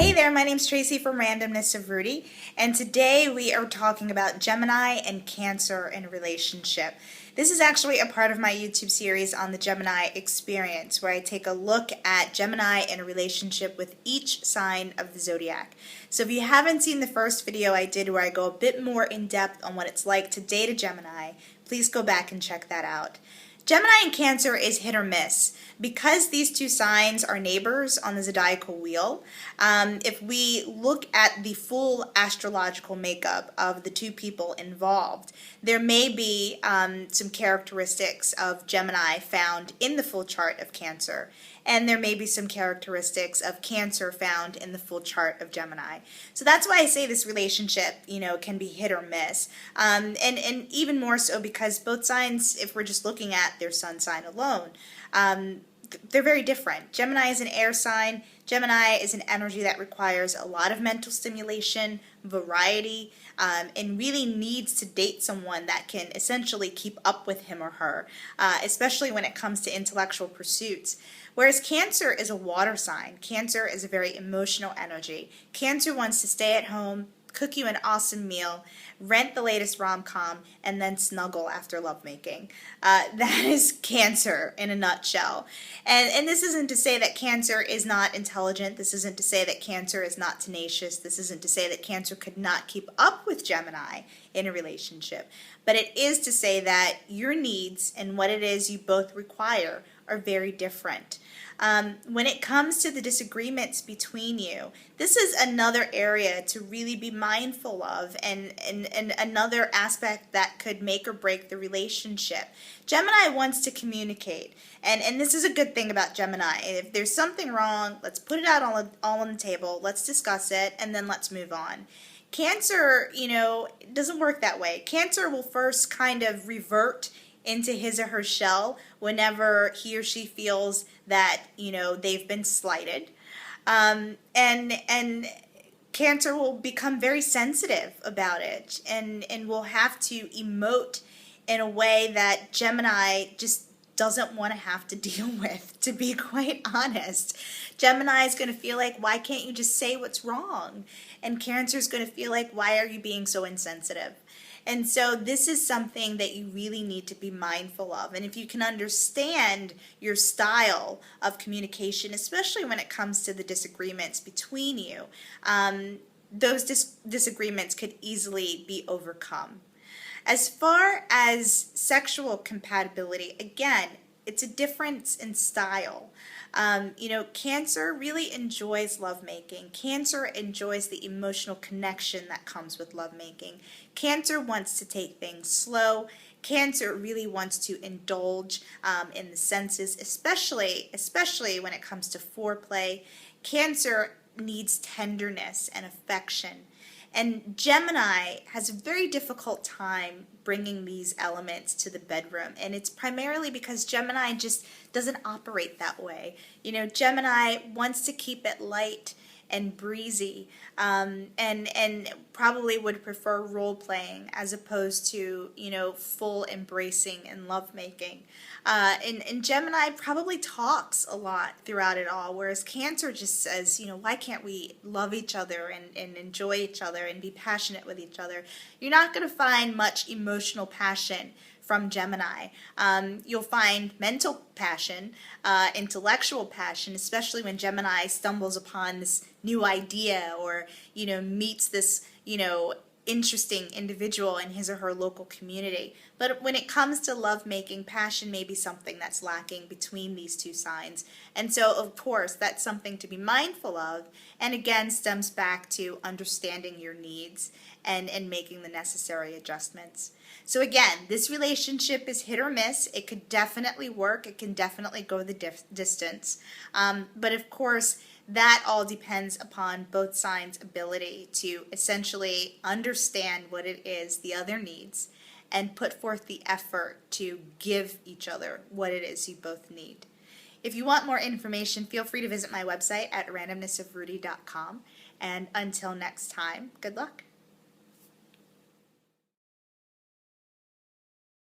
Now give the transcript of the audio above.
Hey there, my name's Tracy from Randomness of Rudy, and today we are talking about Gemini and Cancer in a relationship. This is actually a part of my YouTube series on the Gemini experience, where I take a look at Gemini in a relationship with each sign of the zodiac. So if you haven't seen the first video I did where I go a bit more in depth on what it's like to date a Gemini, please go back and check that out. Gemini and Cancer is hit or miss. Because these two signs are neighbors on the zodiacal wheel, if we look at the full astrological makeup of the two people involved, there may be some characteristics of Gemini found in the full chart of Cancer, and there may be some characteristics of Cancer found in the full chart of Gemini. So that's why I say this relationship, can be hit or miss. And even more so because both signs, if we're just looking at their sun sign alone, they're very different. Gemini is an air sign. Gemini is an energy that requires a lot of mental stimulation, variety, and really needs to date someone that can essentially keep up with him or her, especially when it comes to intellectual pursuits. Whereas Cancer is a water sign. Cancer is a very emotional energy. Cancer wants to stay at home, cook you an awesome meal, rent the latest rom-com, and then snuggle after lovemaking. That is Cancer in a nutshell. And this isn't to say that Cancer is not intelligent. This isn't to say that Cancer is not tenacious. This isn't to say that Cancer could not keep up with Gemini in a relationship. But it is to say that your needs and what it is you both require are very different. When it comes to the disagreements between you, this is another area to really be mindful of, and another aspect that could make or break the relationship. Gemini wants to communicate, and this is a good thing about Gemini. If there's something wrong, let's put it out all on the table, let's discuss it, and then let's move on. Cancer, it doesn't work that way. Cancer will first kind of revert into his or her shell whenever he or she feels that they've been slighted, and Cancer will become very sensitive about it, and will have to emote in a way that Gemini just doesn't want to have to deal with, to be quite honest. Gemini is going to feel like, why can't you just say what's wrong? And Cancer is going to feel like, why are you being so insensitive? And so this is something that you really need to be mindful of. And if you can understand your style of communication, especially when it comes to the disagreements between you, those disagreements could easily be overcome. As far as sexual compatibility, again, it's a difference in style. Cancer really enjoys lovemaking. Cancer enjoys the emotional connection that comes with lovemaking. Cancer wants to take things slow. Cancer really wants to indulge in the senses, especially when it comes to foreplay. Cancer needs tenderness and affection. And Gemini has a very difficult time bringing these elements to the bedroom. And it's primarily because Gemini just doesn't operate that way. Gemini wants to keep it light and breezy, and probably would prefer role playing as opposed to full embracing and lovemaking. And Gemini probably talks a lot throughout it all, whereas Cancer just says, why can't we love each other and enjoy each other and be passionate with each other? You're not going to find much emotional passion from Gemini. You'll find mental passion, intellectual passion, especially when Gemini stumbles upon this new idea or, meets this, interesting individual in his or her local community. But when it comes to lovemaking, passion may be something that's lacking between these two signs. And so, of course, that's something to be mindful of, and again stems back to understanding your needs and making the necessary adjustments. So again, this relationship is hit or miss. It could definitely work. It can definitely go the distance. But of course, that all depends upon both signs' ability to essentially understand what it is the other needs and put forth the effort to give each other what it is you both need. If you want more information, feel free to visit my website at randomnessofrudy.com. And until next time, good luck.